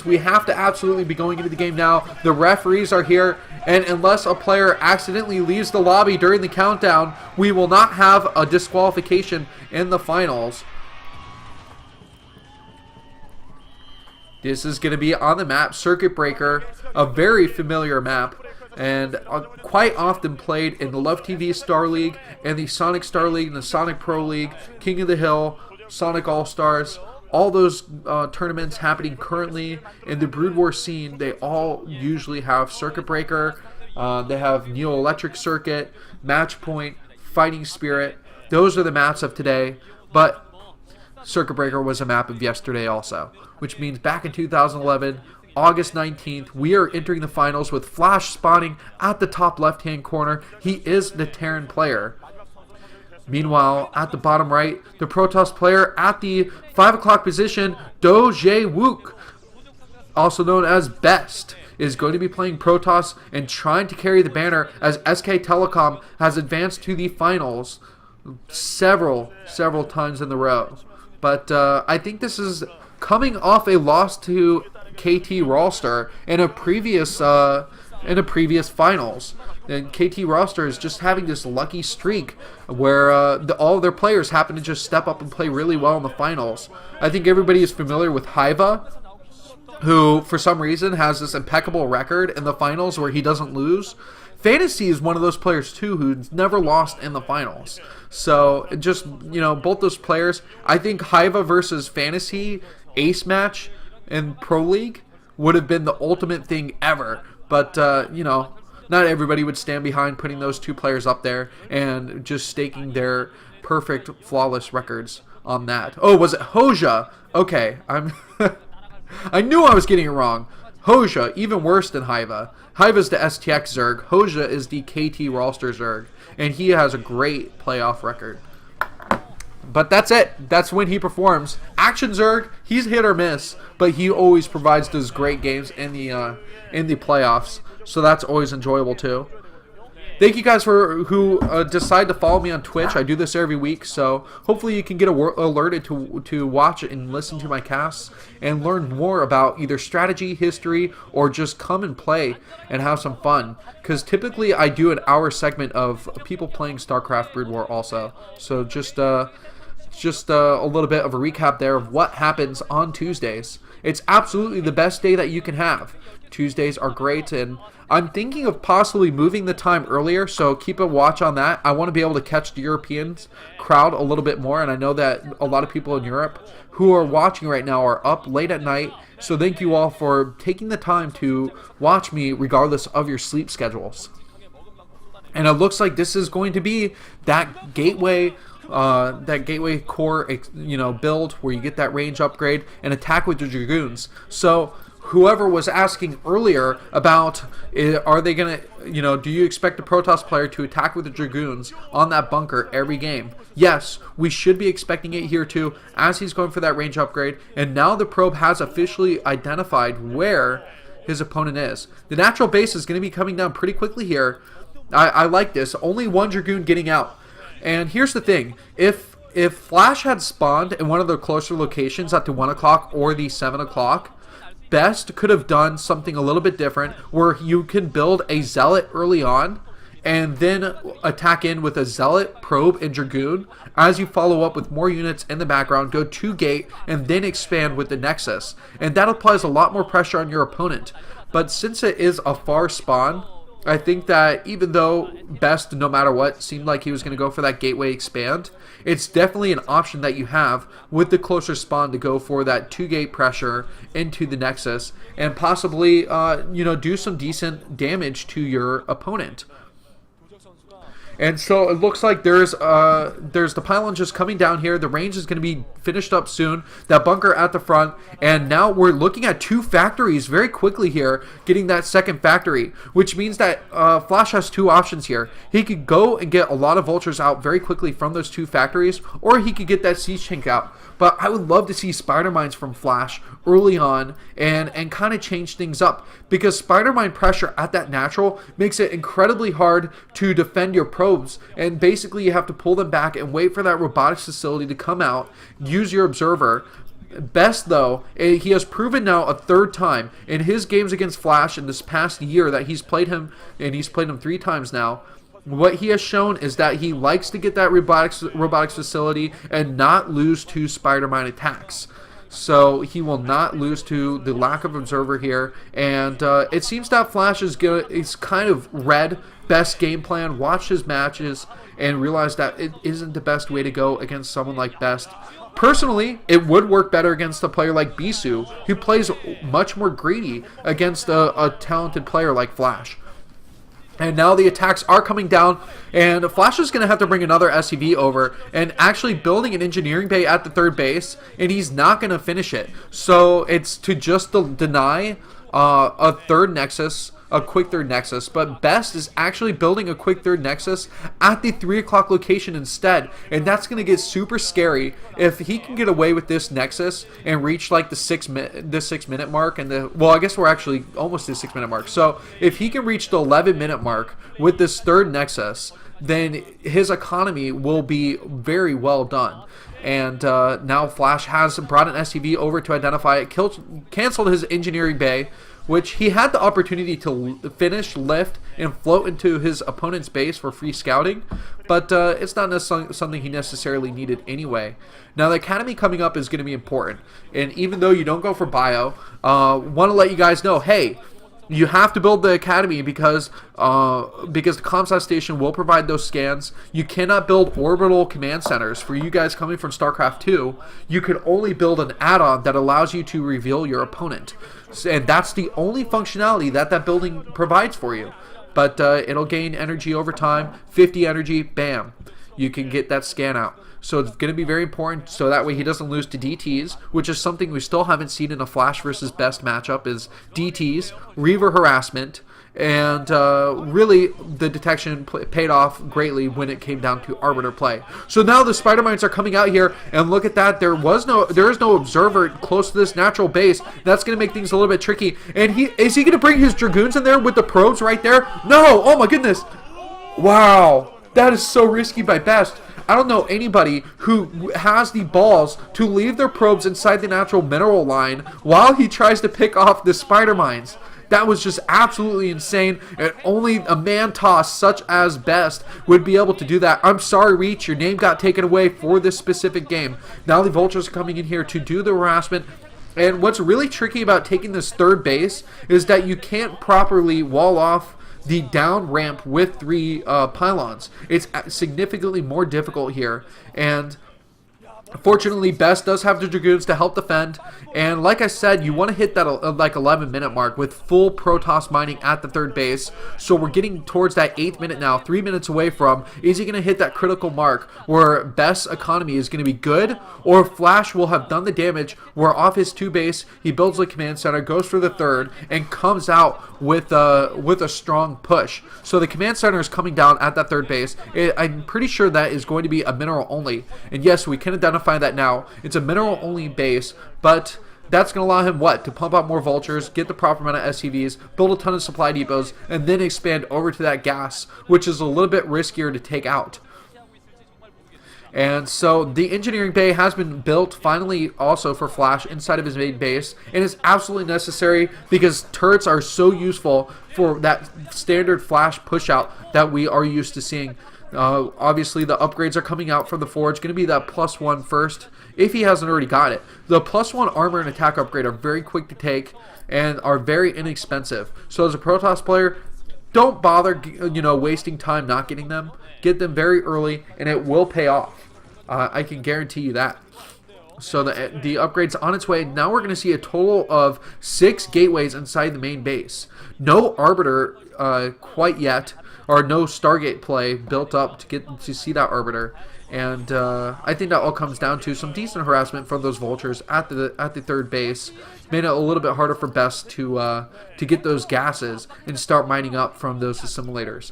means we have to absolutely be going into the game now. The referees are here, and unless a player accidentally leaves the lobby during the countdown, we will not have a disqualification in the finals. This is going to be on the map, Circuit Breaker, a very familiar map, and quite often played in the Love TV Star League and the Sonic Star League and the Sonic Pro League, King of the Hill, Sonic All-Stars. All those tournaments happening currently in the Brood War scene, they all usually have Circuit Breaker. They have Neo Electric Circuit, Match Point, Fighting Spirit. Those are the maps of today, but Circuit Breaker was a map of yesterday also, which means back in 2011, August 19th, we are entering the finals with Flash spawning at the top left-hand corner. He is the Terran player. Meanwhile, at the bottom right, the Protoss player at the 5 o'clock position, Do Jae Wook, also known as BeSt, is going to be playing Protoss and trying to carry the banner as SK Telecom has advanced to the finals several times in a row. But I think this is coming off a loss to KT Rawlstar in a previous finals. And KT Rawlstar is just having this lucky streak where all of their players happen to just step up and play really well in the finals. I think everybody is familiar with Haiva, who for some reason has this impeccable record in the finals where he doesn't lose. Fantasy is one of those players too who's never lost in the finals. So just, both those players, I think Haiva versus Fantasy ace match in Pro League would have been the ultimate thing ever. But, not everybody would stand behind putting those two players up there and just staking their perfect, flawless records on that. Oh, was it Hoja? Okay, I knew I was getting it wrong. Hoja, even worse than Haiva. Haiva's the STX Zerg. Hoja is the KT Rawlstar Zerg. And he has a great playoff record. But that's it. That's when he performs. Action Zerg, he's hit or miss, but he always provides those great games in the playoffs. So that's always enjoyable too. Thank you guys who decide to follow me on Twitch. I do this every week, so hopefully you can get alerted to watch and listen to my casts and learn more about either strategy, history, or just come and play and have some fun. Because typically I do an hour segment of people playing StarCraft Brood War also. So just a little bit of a recap there of what happens on Tuesdays. It's absolutely the best day that you can have. Tuesdays are great, and I'm thinking of possibly moving the time earlier, so keep a watch on that. I want to be able to catch the European crowd a little bit more, and I know that a lot of people in Europe who are watching right now are up late at night, so thank you all for taking the time to watch me regardless of your sleep schedules. And it looks like this is going to be that gateway core, build where you get that range upgrade and attack with the Dragoons. So whoever was asking earlier about are they going to, do you expect a Protoss player to attack with the Dragoons on that bunker every game? Yes, we should be expecting it here too, as he's going for that range upgrade. And now the probe has officially identified where his opponent is. The natural base is going to be coming down pretty quickly here. I like this. Only one Dragoon getting out. And here's the thing. If Flash had spawned in one of the closer locations at the 1 o'clock or the 7 o'clock, BeSt could have done something a little bit different where you can build a Zealot early on and then attack in with a Zealot, Probe, and Dragoon as you follow up with more units in the background, go to gate, and then expand with the Nexus. And that applies a lot more pressure on your opponent. But since it is a far spawn, I think that even though BeSt, no matter what, seemed like he was going to go for that gateway expand, it's definitely an option that you have with the closer spawn to go for that 2-gate pressure into the Nexus and possibly, do some decent damage to your opponent. And so it looks like there's the pylon just coming down here. The range is going to be finished up soon. That bunker at the front. And now we're looking at 2 factories very quickly here, getting that second factory, which means that Flash has 2 options here. He could go and get a lot of vultures out very quickly from those 2 factories, or he could get that siege tank out. But I would love to see Spider Mines from Flash early on and kind of change things up, because Spider Mine pressure at that natural makes it incredibly hard to defend your probes, and basically you have to pull them back and wait for that robotics facility to come out, use your observer, BeSt, though, he has proven now a third time in his games against Flash in this past year that he's played him, and he's played him 3 times now. What he has shown is that he likes to get that robotics facility and not lose to Spider-Man attacks. So he will not lose to the lack of observer here. And it seems that Flash is kind of read BeSt game plan, watched his matches, and realized that it isn't the best way to go against someone like BeSt. Personally, it would work better against a player like BeSt, who plays much more greedy against a talented player like Flash. And now the attacks are coming down, and Flash is going to have to bring another SCV over and actually building an engineering bay at the third base, and he's not going to finish it. So it's to just deny a third Nexus, a quick third Nexus, but BeSt is actually building a quick third Nexus at the 3 o'clock location instead, and that's going to get super scary if he can get away with this Nexus and reach like the 6 minute mark, and well, I guess we're actually almost to the 6 minute mark. So if he can reach the 11-minute mark with this third Nexus, then his economy will be very well done. And now Flash has brought an SCV over to identify it, canceled his engineering bay, which he had the opportunity to finish, lift, and float into his opponent's base for free scouting, but it's not something he necessarily needed anyway. Now, the Academy coming up is going to be important, and even though you don't go for bio, want to let you guys know, hey, you have to build the Academy because the ComSat station will provide those scans. You cannot build orbital command centers. For you guys coming from StarCraft 2, you can only build an add-on that allows you to reveal your opponent. And that's the only functionality that building provides for you. But it'll gain energy over time. 50 energy, bam. You can get that scan out. So it's going to be very important so that way he doesn't lose to DTs, which is something we still haven't seen in a Flash versus BeSt matchup, is DTs, Reaver harassment, and really the detection paid off greatly when it came down to Arbiter play. So now the Spider-Mines are coming out here, and look at that, there is no observer close to this natural base. That's going to make things a little bit tricky. And is he going to bring his Dragoons in there with the probes right there? No! Oh my goodness! Wow! That is so risky by BeSt. I don't know anybody who has the balls to leave their probes inside the natural mineral line while he tries to pick off the spider mines. That was just absolutely insane, and only a man toss such as BeSt would be able to do that. I'm sorry, Reach, your name got taken away for this specific game. Now the Vultures are coming in here to do the harassment. And what's really tricky about taking this third base is that you can't properly wall off the down ramp with 3 pylons. It's significantly more difficult here, and fortunately BeSt does have the Dragoons to help defend, and like I said, you want to hit that like 11-minute mark with full Protoss mining at the third base. So we're getting towards that 8th minute now, 3 minutes away from, is he going to hit that critical mark where BeSt's economy is going to be good, or Flash will have done the damage where off his 2 base, he builds the command center, goes for the third, and comes out with a strong push. So the command center is coming down at that third base. I'm pretty sure that is going to be a mineral only, and yes, we can identify that now. It's a mineral only base, but that's going to allow him to pump out more Vultures, get the proper amount of SCVs, build a ton of supply depots, and then expand over to that gas, which is a little bit riskier to take out. And so the engineering bay has been built finally also for Flash inside of his main base, and it's absolutely necessary because turrets are so useful for that standard Flash push out that we are used to seeing. Obviously the upgrades are coming out from the Forge, going to be that +1 first if he hasn't already got it. The +1 armor and attack upgrade are very quick to take and are very inexpensive. So as a Protoss player, don't bother wasting time not getting them. Get them very early and it will pay off. I can guarantee you that. So the upgrade's on its way. Now we're going to see a total of 6 gateways inside the main base. No Arbiter quite yet, or no Stargate play built up to get to see that Arbiter. And I think that all comes down to some decent harassment from those Vultures at the third base. Made it a little bit harder for BeSt to get those gases and start mining up from those assimilators.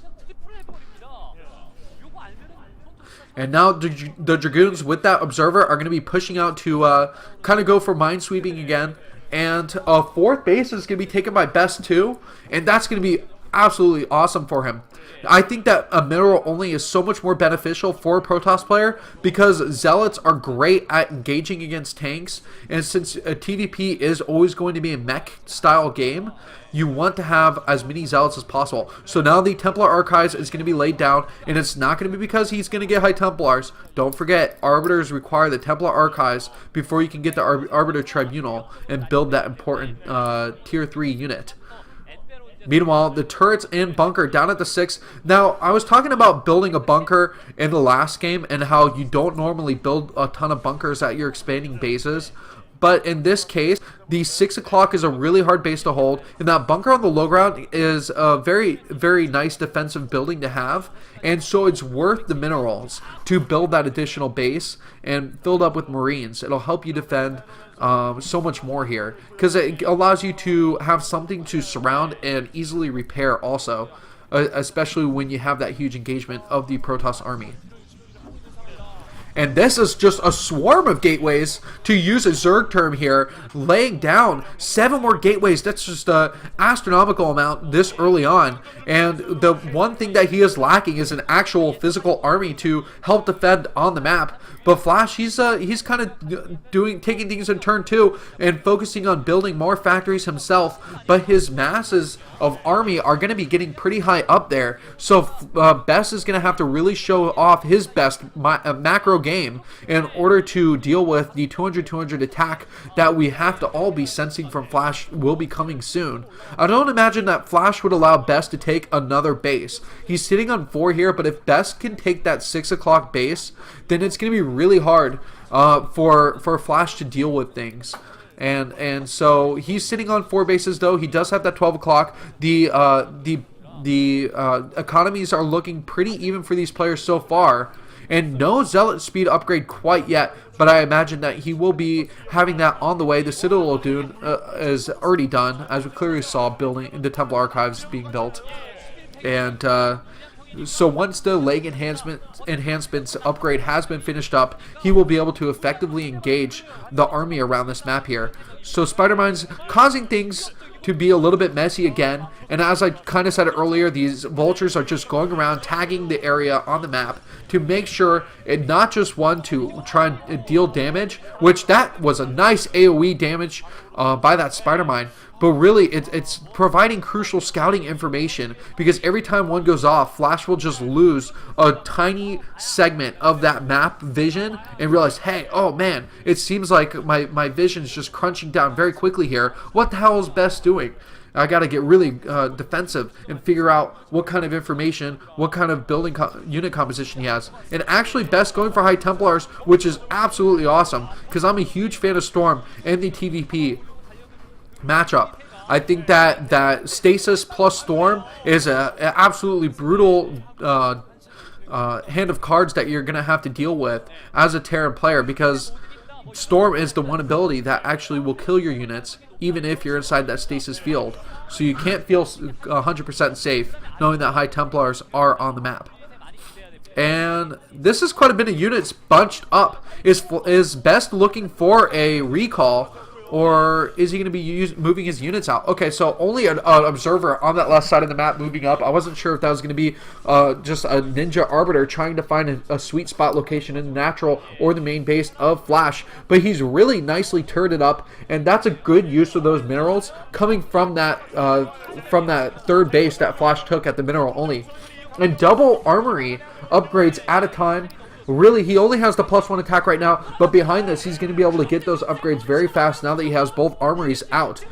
And now the Dragoons with that Observer are going to be pushing out to kind of go for minesweeping again. And a 4th base is going to be taken by BeSt too. And that's going to be absolutely awesome for him. I think that a mineral only is so much more beneficial for a Protoss player because Zealots are great at engaging against tanks, and since a TVP is always going to be a mech style game, you want to have as many Zealots as possible. So now the Templar Archives is going to be laid down, and it's not going to be because he's going to get High Templars. Don't forget, Arbiters require the Templar Archives before you can get the Arbiter Tribunal and build that important Tier 3 unit. Meanwhile, the turrets and bunker down at the 6. Now, I was talking about building a bunker in the last game and how you don't normally build a ton of bunkers at your expanding bases. But in this case, the 6 o'clock is a really hard base to hold, and that bunker on the low ground is a very, very nice defensive building to have, and so it's worth the minerals to build that additional base and filled up with Marines. It'll help you defend so much more here, because it allows you to have something to surround and easily repair also, especially when you have that huge engagement of the Protoss army. And this is just a swarm of gateways, to use a Zerg term here, laying down 7 more gateways. That's just an astronomical amount this early on. And the one thing that he is lacking is an actual physical army to help defend on the map. But Flash, he's kind of taking things in turn 2 and focusing on building more factories himself. But his masses of army are going to be getting pretty high up there. So BeSt is going to have to really show off his best macro game in order to deal with the 200-200 attack that we have to all be sensing from Flash will be coming soon. I don't imagine that Flash would allow BeSt to take another base. He's sitting on 4 here, but if BeSt can take that 6 o'clock base, then it's going to be really hard for Flash to deal with things. And so he's sitting on 4 bases though. He does have that 12 o'clock. The economies are looking pretty even for these players so far. And no Zealot speed upgrade quite yet, but I imagine that he will be having that on the way. The Citadel Dune is already done, as we clearly saw building the Temple Archives being built. And so once the leg enhancements upgrade has been finished up, he will be able to effectively engage the army around this map here. So Spider-Mine's causing things to be a little bit messy again, and as I kind of said earlier, these vultures are just going around tagging the area on the map to make sure it not just one to try and deal damage, which that was a nice AoE damage by that Spider-Mine, but really it's providing crucial scouting information, because every time one goes off, Flash will just lose a tiny segment of that map vision and realize, hey, oh man, it seems like my vision is just crunching down very quickly here. What the hell is BeSt doing? I got to get really defensive and figure out what kind of information, what kind of building unit composition he has. And actually BeSt going for High Templars, which is absolutely awesome, because I'm a huge fan of Storm and the TVP matchup. I think that Stasis plus Storm is an absolutely brutal hand of cards that you're going to have to deal with as a Terran player, because Storm is the one ability that actually will kill your units even if you're inside that stasis field. So you can't feel 100% safe knowing that High Templars are on the map. And this is quite a bit of units bunched up. Is BeSt looking for a recall, or is he going to be moving his units out? Okay, so only an observer on that left side of the map moving up. I wasn't sure if that was going to be just a Ninja Arbiter trying to find a sweet spot location in the natural or the main base of Flash. But he's really nicely turreted up, and that's a good use of those minerals coming from that third base that Flash took at the mineral only. And double armory upgrades at a time. Really, he only has the +1 attack right now, but behind this, he's going to be able to get those upgrades very fast now that he has both armories out.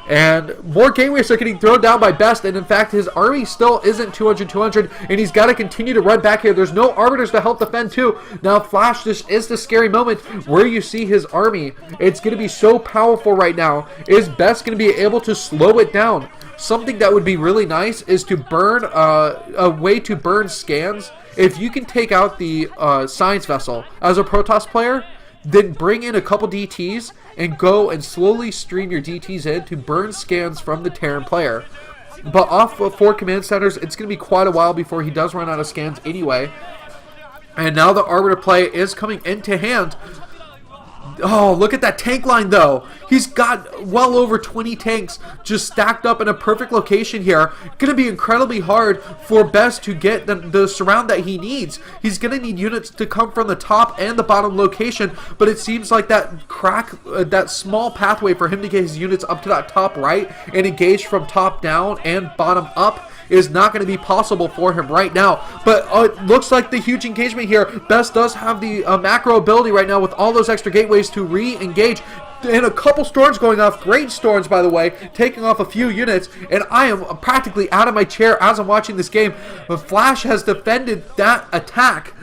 And more gateways are getting thrown down by BeSt, and in fact, his army still isn't 200-200, and he's got to continue to run back here. There's no Arbiters to help defend, too. Now, Flash, this is the scary moment where you see his army. It's going to be so powerful right now. Is BeSt going to be able to slow it down? Something that would be really nice is to burn, a way to burn scans. If you can take out the science vessel as a Protoss player, then bring in a couple DTs and go and slowly stream your DTs in to burn scans from the Terran player. But off of 4 command centers, it's going to be quite a while before he does run out of scans anyway. And now the Arbiter play is coming into hand. Oh, look at that tank line, though. He's got well over 20 tanks just stacked up in a perfect location here. Going to be incredibly hard for BeSt to get the surround that he needs. He's going to need units to come from the top and the bottom location, but it seems like that that small pathway for him to get his units up to that top right and engage from top down and bottom up is not going to be possible for him right now. But it looks like the huge engagement here. BeSt does have the macro ability right now with all those extra gateways to re-engage. And a couple storms going off. Great storms, by the way, taking off a few units. And I am practically out of my chair as I'm watching this game. But Flash has defended that attack.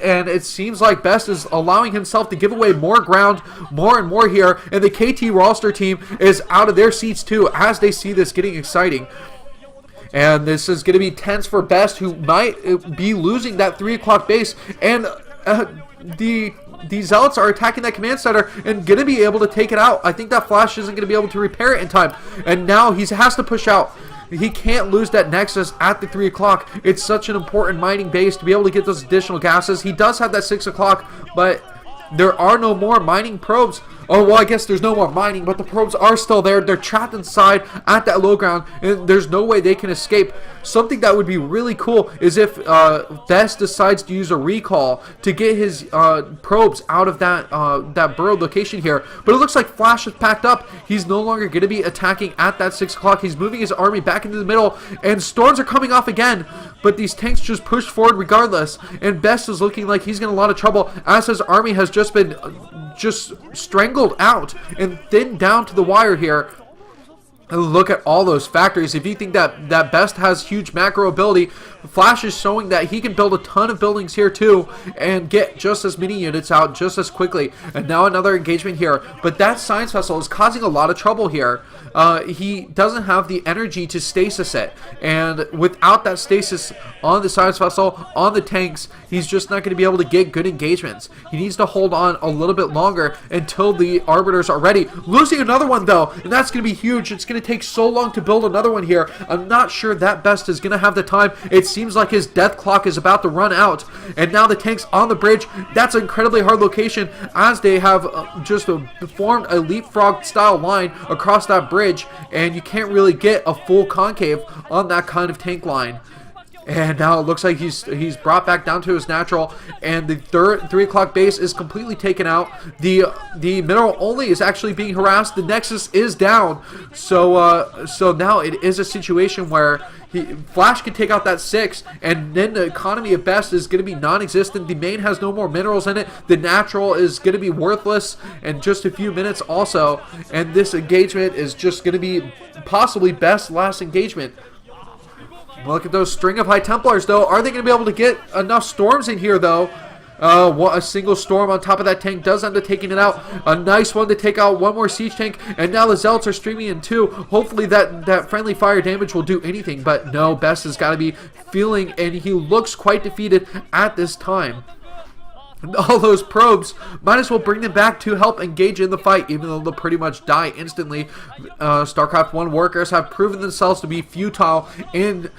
And it seems like BeSt is allowing himself to give away more ground, more and more here. And the KT roster team is out of their seats too as they see this getting exciting. And this is going to be tense for BeSt, who might be losing that 3 o'clock base. And the Zealots are attacking that command center and going to be able to take it out. I think that Flash isn't going to be able to repair it in time. And now he has to push out. He can't lose that Nexus at the 3 o'clock. It's such an important mining base to be able to get those additional gases. He does have that 6 o'clock, but there are no more mining probes. Oh, well, I guess there's no more mining, but the probes are still there. They're trapped inside at that low ground, and there's no way they can escape. Something that would be really cool is if BeSt decides to use a recall to get his probes out of that burrowed location here. But it looks like Flash is packed up. He's no longer going to be attacking at that 6 o'clock. He's moving his army back into the middle, and storms are coming off again. But these tanks just push forward regardless, and BeSt is looking like he's in a lot of trouble as his army has just been strangled out and thinned down to the wire here. Look at all those factories. If you think that BeSt has huge macro ability, Flash is showing that he can build a ton of buildings here too and get just as many units out just as quickly. And now another engagement here. But that science vessel is causing a lot of trouble here. He doesn't have the energy to stasis it. And without that stasis on the science vessel, on the tanks, he's just not going to be able to get good engagements. He needs to hold on a little bit longer until the arbiters are ready. Losing another one though, and that's going to be huge. It's going to take so long to build another one here. I'm not sure that BeSt is going to have the time. It seems like his death clock is about to run out. And now the tanks on the bridge. That's an incredibly hard location as they have just formed a leapfrog style line across that bridge. And you can't really get a full concave on that kind of tank line. And now it looks like he's brought back down to his natural, and the 3 o'clock base is completely taken out. The mineral only is actually being harassed. The Nexus is down, so now it is a situation where Flash can take out that 6, and then the economy of BeSt is going to be non-existent. The main has no more minerals in it. The natural is going to be worthless in just a few minutes also, and this engagement is just going to be possibly BeSt's last engagement. Look at those string of High Templars, though. Are they going to be able to get enough storms in here, though? A single storm on top of that tank does end up taking it out. A nice one to take out one more siege tank. And now the Zealots are streaming in, too. Hopefully that friendly fire damage will do anything. But no, BeSt has got to be feeling, and he looks quite defeated at this time. All those probes, might as well bring them back to help engage in the fight, even though they'll pretty much die instantly. StarCraft 1 workers have proven themselves to be futile in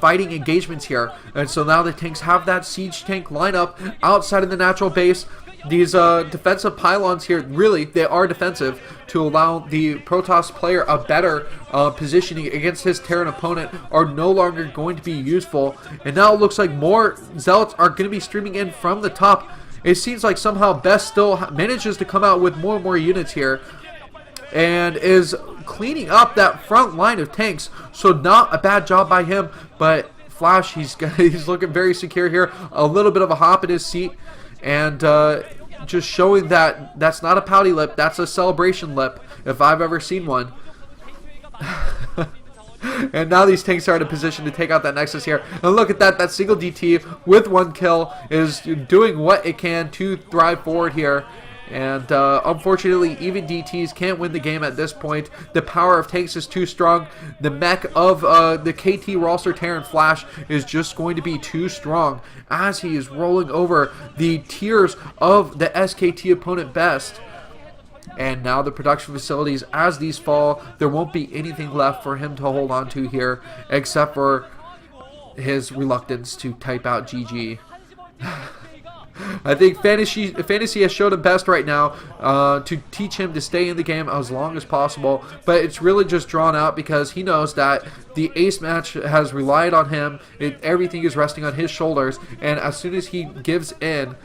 fighting engagements here. And so now the tanks have that siege tank lineup outside of the natural base. These defensive pylons here, really, they are defensive to allow the Protoss player a better positioning against his Terran opponent, are no longer going to be useful. And now it looks like more Zealots are going to be streaming in from the top. It seems like somehow BeSt still manages to come out with more and more units here and is cleaning up that front line of tanks. So not a bad job by him, but Flash, he's looking very secure here. A little bit of a hop in his seat, and just showing that that's not a pouty lip, that's a celebration lip if I've ever seen one. And now these tanks are in a position to take out that Nexus here. And look at that single DT with 1 kill is doing what it can to thrive forward here. And unfortunately, even DTs can't win the game at this point. The power of tanks is too strong. The mech of the KT roster Terran Flash is just going to be too strong as he is rolling over the tiers of the SKT opponent BeSt. And now the production facilities, as these fall, there won't be anything left for him to hold on to here except for his reluctance to type out GG. I think fantasy has showed him best right now to teach him to stay in the game as long as possible. But it's really just drawn out because he knows that the ace match has relied on him. Everything is resting on his shoulders, and as soon as he gives in,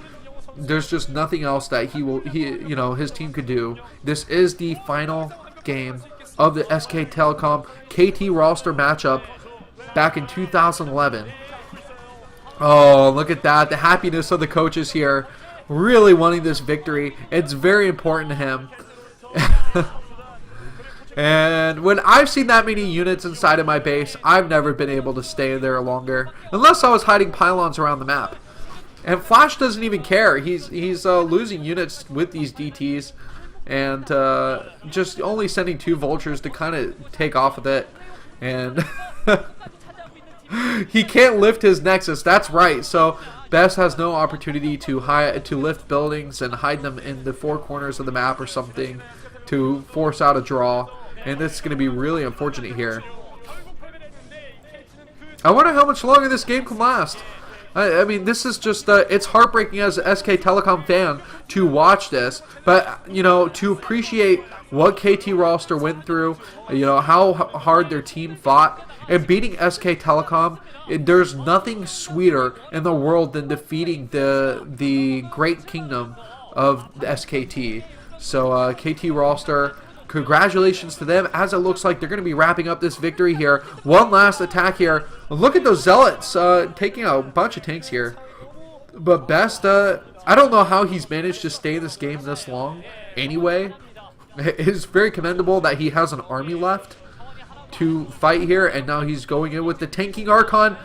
there's just nothing else that his team could do. This is the final game of the SK Telecom KT roster matchup back in 2011. Oh, look at that. The happiness of the coaches here. Really wanting this victory. It's very important to him. And when I've seen that many units inside of my base, I've never been able to stay there longer. Unless I was hiding pylons around the map. And Flash doesn't even care. He's losing units with these DTs. And just only sending 2 vultures to kind of take off with it. And... he can't lift his Nexus. That's right. So BeSt has no opportunity to lift buildings and hide them in the 4 corners of the map or something to force out a draw. And this is going to be really unfortunate here. I wonder how much longer this game can last. I mean, this is just, it's heartbreaking as an SK Telecom fan to watch this. But, to appreciate what KT roster went through, how hard their team fought. And beating SK Telecom, there's nothing sweeter in the world than defeating the great kingdom of the SKT. So KT roster, congratulations to them, as it looks like they're going to be wrapping up this victory here. One last attack here. Look at those zealots taking out a bunch of tanks here. But BeSt, I don't know how he's managed to stay in this game this long anyway. It's very commendable that he has an army left to fight here, and now he's going in with the tanking Archon,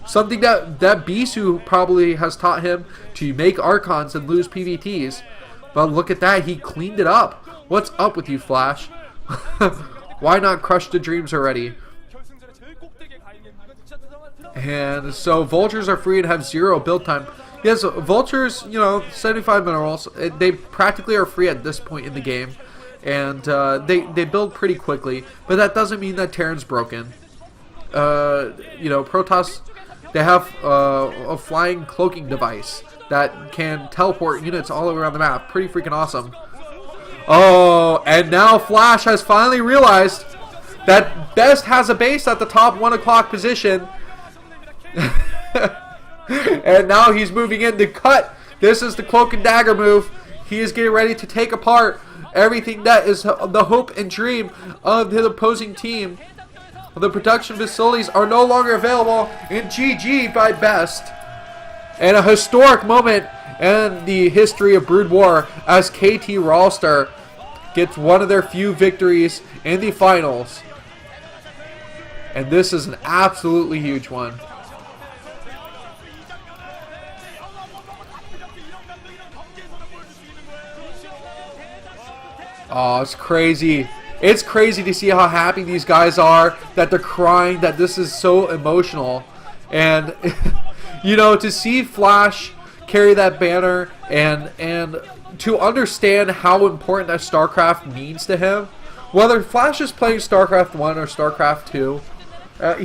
something that BeSt probably has taught him to make Archons and lose PvTs. But look at that, he cleaned it up. What's up with you, Flash? Why not crush the dreams already? And so vultures are free and have 0 build time. Yes, vultures, 75 minerals, they practically are free at this point in the game. And they build pretty quickly, but that doesn't mean that Terran's broken. Protoss, they have a flying cloaking device that can teleport units all around the map. Pretty freaking awesome. Oh, and now Flash has finally realized that BeSt has a base at the top 1 o'clock position. And now he's moving in to cut. This is the cloak and dagger move. He is getting ready to take apart everything that is the hope and dream of the opposing team. The production facilities are no longer available, and GG by BeSt. And a historic moment in the history of Brood War as KT roster gets one of their few victories in the finals. And this is an absolutely huge one. Oh, it's crazy. It's crazy to see how happy these guys are, that they're crying, that this is so emotional. And, to see Flash carry that banner and to understand how important that StarCraft means to him, whether Flash is playing StarCraft 1 or StarCraft 2,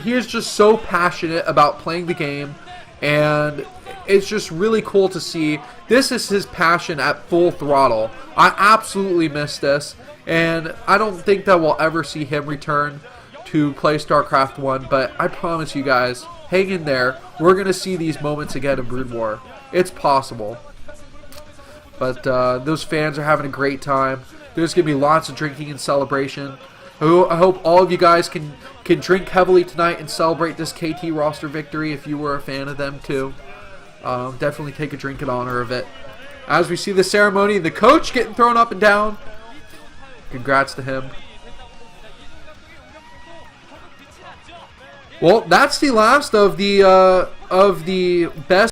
he is just so passionate about playing the game, and it's just really cool to see. This is his passion at full throttle. I absolutely miss this, and I don't think that we'll ever see him return to play StarCraft 1, but I promise you guys, hang in there. We're going to see these moments again in Brood War. It's possible. But those fans are having a great time. There's going to be lots of drinking and celebration. I hope all of you guys can drink heavily tonight and celebrate this KT roster victory if you were a fan of them too. Definitely take a drink in honor of it. As we see the ceremony, the coach getting thrown up and down. Congrats to him. Well, that's the last of the BeSt